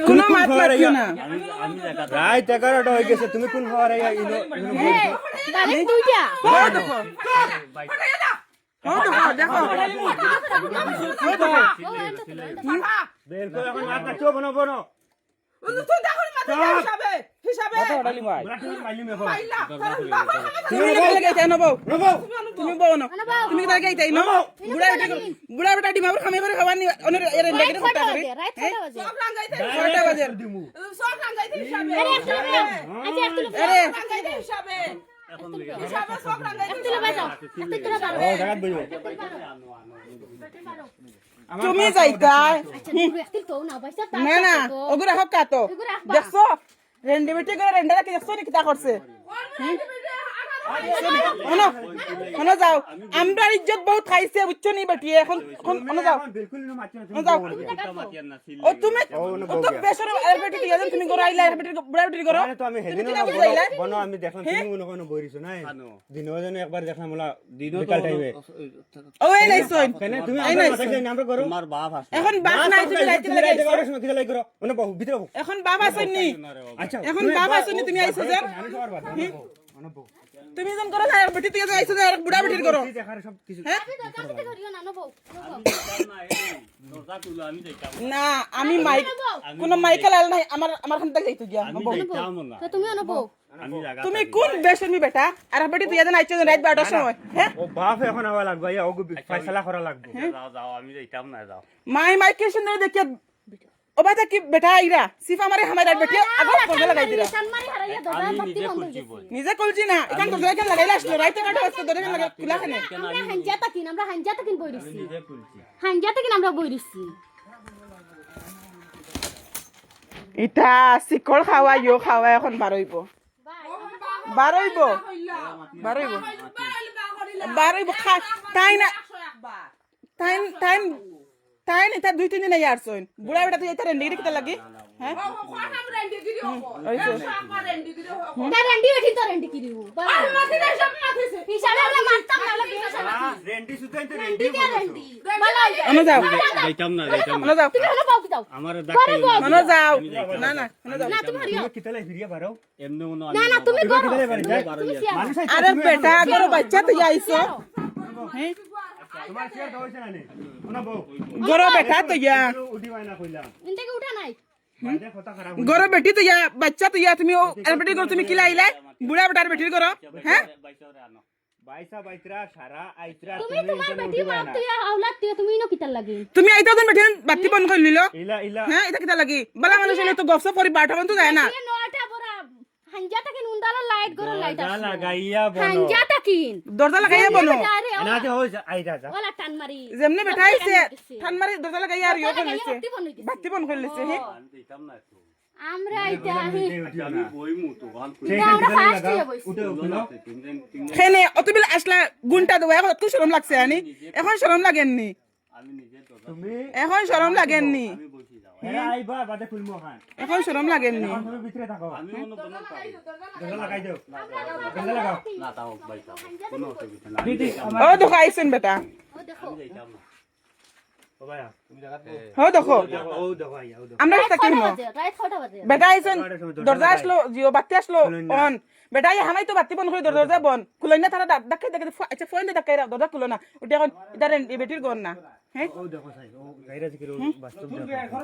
কোনো মাত মাতিও না রাত 11টা হয়ে গেছে তুমি কোন খাবার দুইটা দেখো দেখো বের করে এখন মাথা চো বনো বনো তুই দেখো হিসাবে হিসাবে তুমি গাইতে নবো তুমি বউ না তুমি গাইতে নবো বুড়া বেটা ডিম আবার খামে করে খাবার নি অন্য এর লেগে করতে হবে সব রাং গাইতে 6টা বাজে সব রাং গাইতে হিসাবে আরে গাইতে হিসাবে হিসাবে সব রাং গাইতে তুলে বাজাও তুলে বাজাও ও জায়গা বইও তুমি যাইতা না না ওগুরা হক কাটো দেখছো রেন্ডিবিটি করে রেন্ডারা কি দেখছো নাকি তা করছে শোনো যাও আমরা ইজ্জত বহুত খাইছে বুঝছো নি বেটি এখন যাও ও তুমি ও তো বেশরে এর বেটি দিয়া তুমি করে আইলা এর বেটি বুড়া বেটি করো তো আমি হেদিন বনো আমি দেখলাম তুমি কোনো বইরিছো না দিনও জানো একবার দেখলাম ওলা বিকাল টাইমে ও এই নাইছই কেন তুমি আমরা মাথা যাই আমরা করো তোমার বাপ আছে এখন বাপ নাই তুমি লাইতে লাগাইছো কি লাই করো মানে বহু ভিতরে এখন বাপ আছেনি আচ্ছা এখন বাপ আছেনি তুমি আইছো যে তুমি যখন করো না বেটি তুই আইছো যে বুড়া বেটির করো দেখার সব কিছু হ্যাঁ না আমি মাইক কোন মাইকেল আল নাই আমার খান থেকে যাইতো গিয়া তো তুমি আনবো তুমি কোন বেশনি বেটা আর বেটি তুই যেন আইছো রাত 12টার সময় হ্যাঁ ও বাপ এখন আওয়া লাগবে ইয়া ওগো ফয়সালা করা লাগবে যাও যাও আমি যাইতাম না যাও মাইকেল সুন্দর দেখে ও বাতা কি বেটা আইরা সিফা মারে হামার বেটি আগত করে লাগাই দিরা নিজে কলজি না এখান তো জায়গা লাগাইলা আসলো রাইতে কাটা আসতো ধরে লাগা কুলা খানে আমরা হাঞ্জাতা কিন বইরিছি হাঞ্জাতা কিন আমরা বইরিছি ইটা সিকল খাওয়া ইয়ো খাওয়া এখন বারইব তাই না তাই না এটা 2-3 দিন আইয়ার সইন বুড়া বেটা তুই এটা রেন্ডি কিটা লাগি হ্যাঁ রেন্ডি রেখি তো রেন্ডি কিরিও হিসাবে আমরা মানতাম না রেন্ডি সুতাই তো রেন্ডি অনু যাও যাইতাম না অনু যাও তুমি হলো পাও কি দাও আমার ডাক্তার অনু যাও না না অনু যাও না তুমি হারিও তুমি কিতলে ফিরিয়া বারো এমনি মনে না না তুমি করো কিতলে বাড়ি যায় মানুষ আরে বেটা আগর বাচ্চা তুই আইছো হ্যাঁ তোমার শেয়ার হইছে না নে ওনা বউ গরো বেটা তো ইয়া উঠি বাইনা কইলাম ইনতে উঠা নাই বাইরে কথা খারাপ গরো বেটি তো ইয়া বাচ্চা তো ইয়া তুমি ও বেটি করো তুমি কিলা আইলে বুড়া বেটার বেটির করো হ্যাঁ বাইসা বাইত্রা সারা আইত্রা তুমি তোমার বেটি বাপ তুই আওলাদ তুই তুমি ইনো কিতাল লাগি তুমি আইতা দিন বেটি বাতি বন্ধ করে নিলো ইলা ইলা হ্যাঁ এটা কিটা লাগি বালা মানুষ হলে তো গফসা পরি 12টা পর্যন্ত যায় না এ নয়টা বড় হাঞ্জাতা কিন উন্দালা লাইট গরো লাইট গা লাগাইয়া বলো হাঞ্জাতা কিন দরজা লাগাইয়া বনো না যে হইছে আইতা যা ওলা টান মারি যেমনে বেটা আইছে ঠান মারি দরজা লাগাইয়া আর ইয়ো করে লিছে বাতি বন্ধ করে লিছে হ্যাঁ যাইতাম না তো আমরা আইতা আমি বইমু তো গান কই আমরা ফাস্ট হয়ে বইছি উঠে উঠলো খেনে অতবিল আসলা গুনটা দেবো এখন একটু শরম লাগছে আনি এখন শরম লাগেননি আমি নিজে তো তুমি এখন শরম লাগেননি আমি বসি যাও এরা আইবা বাদে ফুলমো খান এখন শরম লাগেননি এখন তুমি ভিতরে থাকো আমি মনে বন্ধ পাই দরজা লাগাই দাও দরজা লাগাও না তাও বাইতা কোনো অসুবিধা না ও দেখো আইছেন বেটা ও দেখো আমি যাইতাম না ও ভাইয়া তুমি জায়গাতে ও দেখো ও দেখো আইয়া ও দেখো আমরা একটা কি হলো রাত 6টা বাজে বেটা আইছেন দরজা আসলো জিও বাতি আসলো অন বেটা এই হামাই তো বাতি বন্ধ করে দরজা বন খুলাই না তারা ডাকাই ডাকাই আচ্ছা ফোন দিয়ে ডাকাই দরজা খুলো না ওটা এখন এটা বেটির গন না হ্যাঁ ও দেখো সাই ও গাইরা জিকির বাস্তব দেখো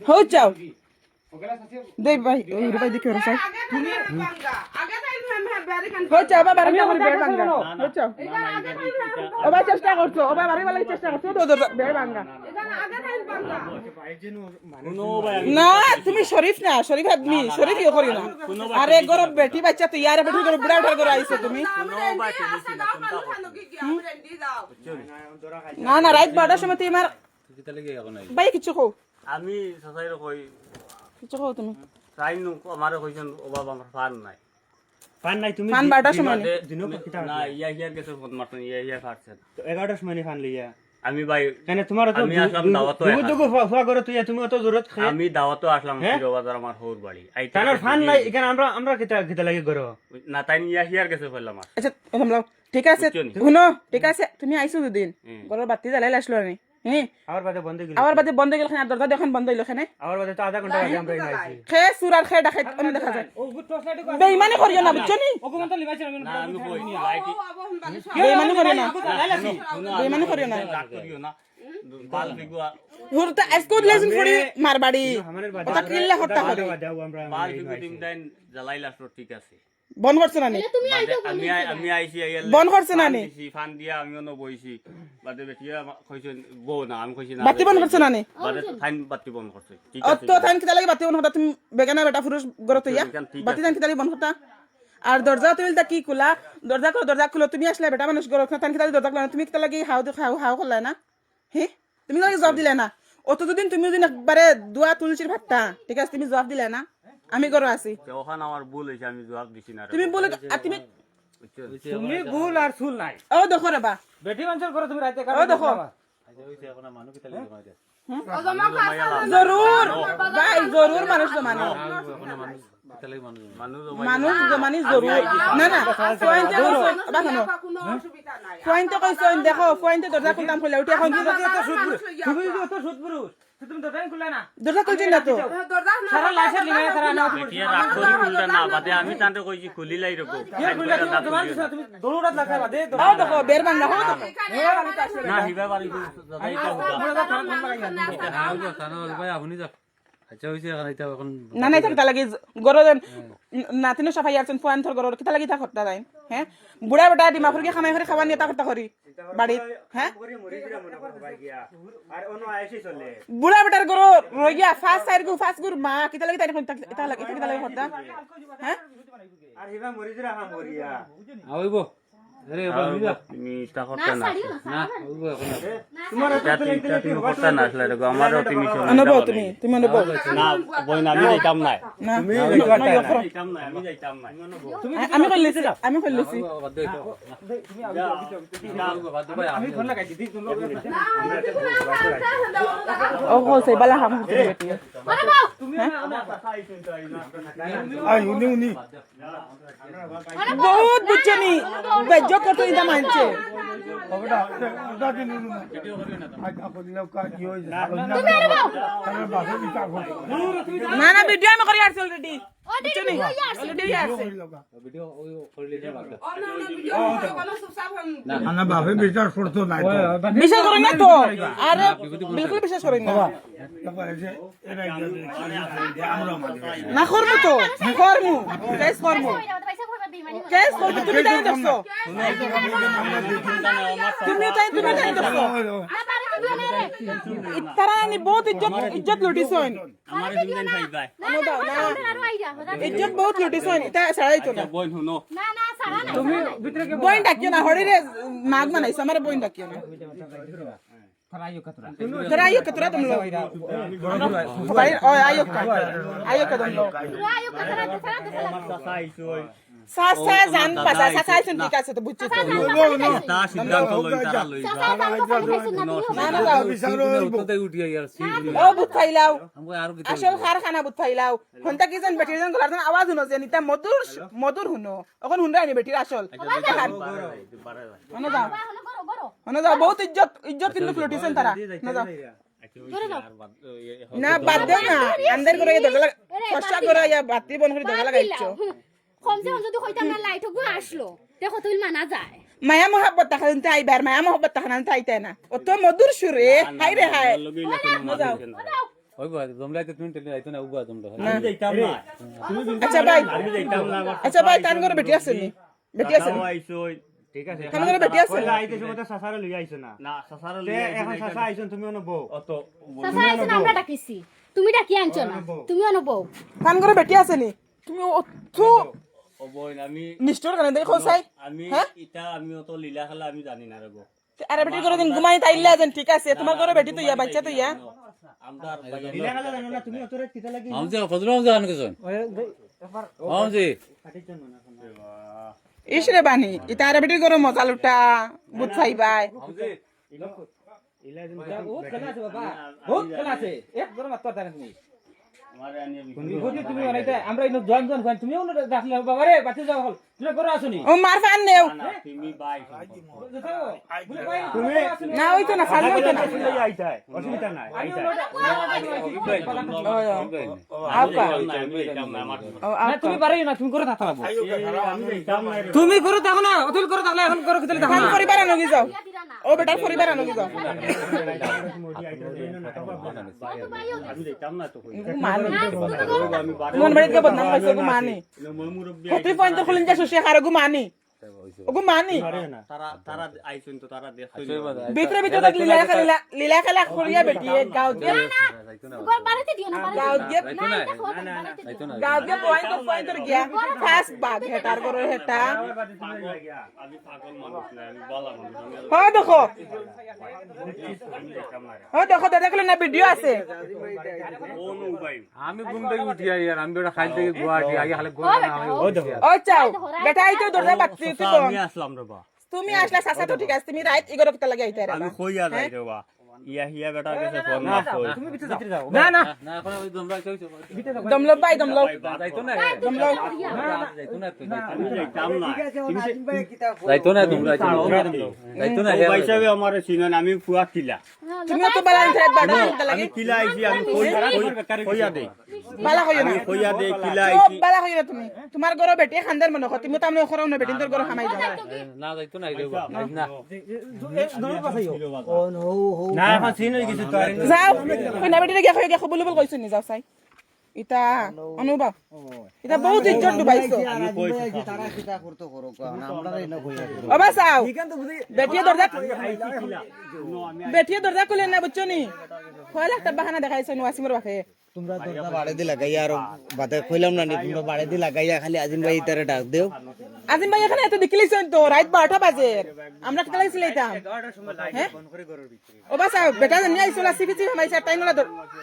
হো যাও দেই ভাই ওই ভাই দেখে রসাই হো যাও বাবা আমি আমার বেড় ভাঙা হো যাও ওবা চেষ্টা করছো ওবা বাড়ি বালা চেষ্টা করছো তো বেড় ভাঙা কোনো ভাই না তুমি শরীফ না শরীফ আদমি শরীফ ইয়ে করি না আরে গরব বেটি বাচ্চা তো ইয়ারে বেটি করে বুড়া উঠার করে আইছো তুমি কোনো ভাই টেলিছি না না না রাত 12টার সময় তুই আমার কিতা লাগি এখন নাই ভাই কিছু কও আমি সসাইর কই কিছু কও তুমি চাইনু আমারে কইছেন ও বাবা আমার ফান নাই ফান নাই তুমি ফান 12টার সময় দিনো কিতা না ইয়ার গেছে ফোন মারছেন ইয়া ফাটছেন তো 11টার সময় ফান লইয়া আমি ভাই কেন তোমার তো আমি আসলাম দাওয়াতো দুগু ফুয়া করে তুই তুমি অত জরুরত খায় আমি দাওয়াতো আসলাম বাজার আমার হোর বাড়ি তানোর ফান নাই এখানে আমরা কিতা কিতা লাগি করো না তাই ইয়ার গেছে ফেললাম আচ্ছা সামলাও ঠিক আছে শুনো ঠিক আছে তুমি আইছো দুদিন ঘরের বাতি জ্বালাই আসলো নি হ্যাঁ আবার বাদে বন্ধ গেল আবার বাদে বন্ধ গেল খানে দরজা দেখেন বন্ধ হইল খানে আবার বাদে তো আধা ঘন্টা বাদে আমরা এখানে আইছি খে সুরার খে ডাকাত অনেক দেখা যায় বেইমানি করিও না বুঝছো নি না আমি কইছি লাইটি বেইমানি করিও না বেইমানি করিও না রাগ করিও না বাল বিগুয়া হুরতা স্কুল লেসন পড়ি মারবাড়ি আমাদের বাদে ওটা কিল্লা হত্যা করে বাদে আমরা বাল বিগু দিম দেন জ্বালাইলা তো ঠিক আছে বন করছ না নি তুমি আইতো আমি আইছি আইয়াল বন করছ না নি ফান দিয়া আমিও ন বইছি বাদে বেটিয়া কইছেন বউ না আমি কইছি না বাতি বন করছ না নি বাদে ফাইন বাতি বন্ধ করছে ঠিক আছে অত থান কিতা লাগি বাতি বন হতা তুমি বেগানা বেটা পুরুষ গরত ইয়া বাতি থান কিতা লাগি বন হতা আর দরজা তুমি তা কি কুলা দরজা খুলো তুমি আসলে বেটা মানুষ গরত থান কিতা লাগি দরজা খুলা তুমি কিতা লাগি হাও করলা না হে তুমি লাগি জবাব দিলে না অত দুদিন তুমি দিন একবারে দুয়া তুলসির ভাতটা ঠিক আছে তুমি জবাব দিলে না আমি গরো আছি ওখানে আমার ভুল হইছে আমি জবাব দিছি না তুমি বলে আর তুমি তুমি গুল আর সুল নাই ও দেখো রে বা বেটি মানুষের ঘরে তুমি রাতে ও দেখো জরুর ভাই জরুর মানুষ জমানো মানুষ জমানি জরুর না না পয়েন্টে পয়েন্টে কইছো দেখো পয়েন্টে দরজা খুলতাম খুলে উঠে এখন তুমি তো সুদ পুরুষ তুমি তো টাইম খুলে না দরজা খুলছি না তো সারা লাশের লিঙে সারা না বেটিয়া রাগ করি খুলটা না বাদে আমি তান্তে কইছি খুলিলাই রকো খুলে তোমার তুমি দৌড়াত লাগা বাদে ও দেখো বের বাংলা হো না হিবা বাড়ি দাদা এটা না নাই থাকতা লাগি গরো নাতিনো সাফাই আছেন ফুয়ানথর গরো কিতা লাগি থাকতা যাই হ্যাঁ বুড়া বেটা ডিমাপুর কি খামাই করে খাওয়া নিয়ে তা করি বাড়িত হ্যাঁ আর অন্য আইসি চলে বুড়া বেটার গরো রই গিয়া ফার্স্ট সাইড গু ফার্স্ট গুর মা কিতা লাগি তাই কিতা লাগি হতা হ্যাঁ আর হিবা মরি দিরা হাম মরিয়া আইব আরে তুমি তা করতে না না আইব এখন তোমার তুমি করতে না আসলে দেখো আমারও তুমি অনুভব তুমি অনুভব না বই না আমি যাইতাম না না যাইতাম না আমি যাইতাম না আমি কইলেছি আমি ফোন লাগাইছি দি তুমি ও কইছে বালা হাম বেটি আরে বাউ তুমি বহুত বুঝছনি বেজ্জ কত ইদা মানছে না না ভিডিও আমি করি আসছি অলরেডি ও দিদি অলরেডি আসছে ভিডিও ওই করলে না বাদ আনা বাপে বিচার করতো নাই বিশ্বাস করেন না তো আরে বিলকুল বিশ্বাস করেন না না করবো তো করবো কেস করবো কেস করবো তুমি তাই দেখছো তুমি তাই দেখছো তারা নি বহুত ইজ্জত লুটিছন আমার হিমদেন ভাই ইজ্জত বহুত লুটিছন এটা ছাড়াই তো না বই শুনো না না সারা না তুমি ভিতরে কে বইন ডাকিও না হরিরে মাগ মানাইছো আমার বইন ডাকিও না তোরা আইও কতরা তুমি লোক ভাই ও আইও কদম লোক আয়ো কথা না সারা আমার চাচা আইছো সাসা জান পাসা সাসা আইছেন ঠিক আছে তো বুঝছো তা সিদ্ধান্ত লই তারা লই না না দাও উঠতে উঠিয়া ইয়ার ও বুত ফাইলাও আমগো আর কি আসল কারখানা বুত ফাইলাও হন্তা কি জান বেটির জান গলার আওয়াজ শুনো যে নিতা মধুর শুনো এখন হুনরা নি বেটির আসল না যাও বহুত ইজ্জত কিন্তু লুটিছেন তারা না যাও না বাদ দেও না আন্দার করে দরজা কষ্ট করে ইয়া বাতি বন করে দরজা লাগাইছো কমসে কম যদি কইতাম না লাইট গো আসলো দেখো তুই মানা যায় মায়া মোহাব্বত তাকানতে আইবার মায়া মোহাব্বত তাকানতে আইতে না অত মধুর সুরে হাই রে হাই না যাও ওই বাদ জমলাইতে তুমি টেনে আইতো না উবা জমলা আমি যাইতাম না আচ্ছা ভাই আমি যাইতাম না আচ্ছা ভাই তান করে বেটি আছে নি বেটি আছে চাচাও আইছো ঠিক আছে তান করে বেটি আছে পয়লা আইতে সময় সাসারে লই আইছো না না চাচার তে এখন সাসা আইছো তুমি অন বউ অত সাসা আইছে আমরা ডাকিছি তুমি ডাকি আনছো না তুমি অনুভব তান করে বেটি আছে নি তুমি অত ও বই আমি নিষ্ঠুর কেন দেখো সাই আমি এটা আমি অত লীলা খেলা আমি জানি না রগো আরে বেটি করে দিন ঘুমাই তাইলা যেন ঠিক আছে তোমার ঘরে বেটি তো ইয়া বাচ্চা তো ইয়া আমরা দিলা খালা জানো না তুমি অতরে কিতা লাগি আমজে ফজলম জান কেছন আমজে ইসরে বানি ইতা আরে বেটি করে মজা লুটা বুত ফাইবাই আমজে ইলা দিন বহুত খেলা আছে বাবা বহুত খেলা আছে এক গরম মাত্র জানেন তুমি আমারে আনিয়ে বিপত্তি তুমি বানাইতে আমরা ইনো জন জন খান তুমিও না রাখলে বাবা রে বাতি যাও হল তুমি করো আসনি ও মার ফান নেও তুমি বাই তুমি না হইতো না খালি হইতো না আইতাই অসুবিধা নাই আইতাই আপা ও না আপা তুমি পারো না তুমি করে থাকতে পারবো আমি যাইতাম না রে তুমি করে দেখো না অতুল করে থাকলে এখন করে খেতে দেখো খান না পরিবার আনগি যাও ও বেটার পরিবার আনগি যাও মোটি আইতাই না আমি যাইতাম না তো কই মানে আমি বারে মন বাড়িতে বদনাম হইছে গো মানি মই মুরব্বি কতই পয়েন্ট খুলিন যা সুশি হারে গো মানি ওগো মানি তারা আইছেন তো তারা দেখছেন ভিতরে ভিতরে লীলা খেলা করিয়া বেটিয়ে গাঁও দিয়ে বাড়িতে দিও না গাঁও দিয়ে গাঁও দিয়ে পয়েন্ট গিয়া ফার্স্ট বাগ হেটার করে হেটা আমি পাগল মানুষ না আমি বালা মানুষ আমি হয় দেখো যাইতাম না হয় দেখো দাদা কইলে না ভিডিও আছে ও নো ভাই আমি ঘুম থেকে উঠি আই আর আমি বেটা খাই থেকে গুয়াহাটি আগে খালি গোয়া না আমি ও চাও বেটা আইতো দরজা বাতি তুই আমি আসলাম রে বা তুমি আসলা সাসা তো ঠিক আছে তুমি রাইট 11 কিতা লাগি আইতা রে আমি কইয়া যাই রে বা ইয়া হিয়া বেটা কাছে ফোন না কই তুমি ভিতরে যাও না না না এখন ওই দমরা কইছো দমলো ভাই দমলো যাইতো না দমলো যাইতো না আমি যাইতাম না যাইতো না তোমরা যাইতো না ও ভাই সাহেব আমারে চিনেন আমি ফুয়া কিলা তুমি তো বালা ইন্টারনেট বাড়া কিতা লাগি আমি কিলা আইছি আমি কইয়া দেই বালা কইও না আমি কইয়া দেই কিলা সব আইছি বালা কইও না তুমি তোমার ঘর বেটি খানদার মনে কর তুমি তো আমনে খরাও না বেটি তোর ঘর হামাই যাও না যাইতো না রে না না এখন চিন হই গেছে তো আর যাও কইনা বেটি গিয়া কইয়া বলি বল কইছ নি যাও চাই ইতা অনুভব ইতা বহুত ইজ্জত ডুবাইছো আমি কইছি ওবা চাও বেটিয়ে দরজা খুলে না বুঝছো নি কয়লা একটা বাহানা দেখাইছো নি ওয়াসিমের বাপে তোমরা দরজা বাড়ে দি লাগাইয়া আর বাতে কইলাম না নি তোমরা বাড়ে দি লাগাইয়া খালি আজিম ভাই ইতারে ডাক দেও আজিম ভাই এখানে এত দেখিলেছেন তো রাত 12টা বাজে আমরা কেটে লাগছিল এইতাম ওবা চাও বেটা জানি আইছো না সিপিচি হামাইছে টাইম না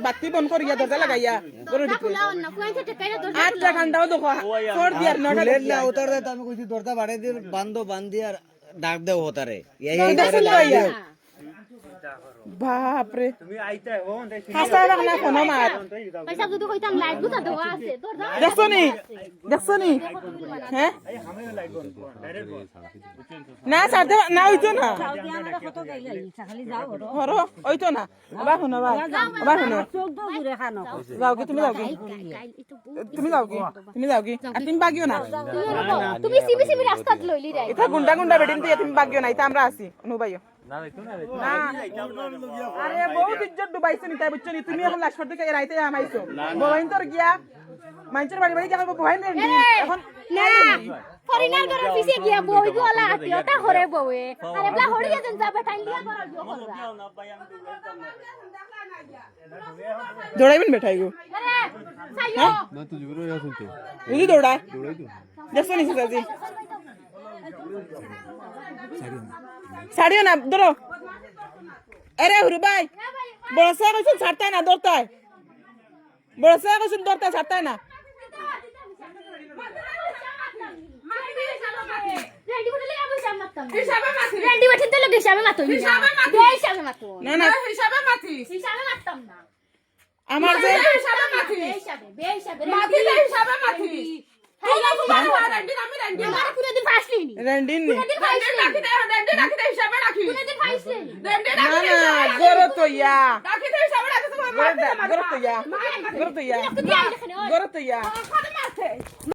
বাতি বন্ধ করিয়া দরজা লাগাইয়া গরুর ভিতরে না কোয়াইতে টেকাইরা দরজা 8টা ঘন্টাও দেখো 4 দিয়ার 9টা লেট না উতার দে আমি কইছি দরজা বাড়ে দি বান্ধি আর ডাক দেও হতারে এই দেখুন ভাইয়া বাপ রে তুমি আইতাই ও হাসা না ফোন মার পয়সা যদি কইতাম লাইট গুতা দেওয়া আছে দরজা দেখছো নি হ্যাঁ না সাথে না হইতো না হরো হইতো না আবার শুনো যাও কি তুমি যাও কি তুমি যাও কি আর তুমি বাগিও না তুমি সিবি রাস্তাত লইলি রে এটা গুন্ডা বেডিন দিয়ে তুমি বাগিও না এটা আমরা আছি অনুবাইও না যাইতো না না আরে বহুত ইজ্জত ডুবাইছো নি তাই বুঝছো নি তুমি এখন লাশ পড়তে রাইতে আমাইছো বহাইন তোর গিয়া মাইনচের বাড়ি বাড়ি গিয়া বহাইন রে এখন না ফরিনার ঘরের পিছে গিয়া বই গোলা আটিওটা ঘরে বউয়ে আরে বলা হড়িয়া দেন যাবে টাইম দিয়া করার দিও করবা দৌড়াইবেন বেঠাই গো আরে সাইও উনি দৌড়ায় দেখছো নি সুজাজি ছাড়িও না ধরো আরে হুরু ভাই বড় সাহেব কইছেন ছাড়তাই না দৌড়তায় বড় সাহেব কইছেন দৌড়তায় ছাড়তাই না রেন্ডি বঠিন তো লগে হিসাবে মাতো হিসাবে মাতো না না হিসাবে মারতাম না আমার যে রেন্ডিন নি না না গরো তো ইয়া গরো তো ইয়া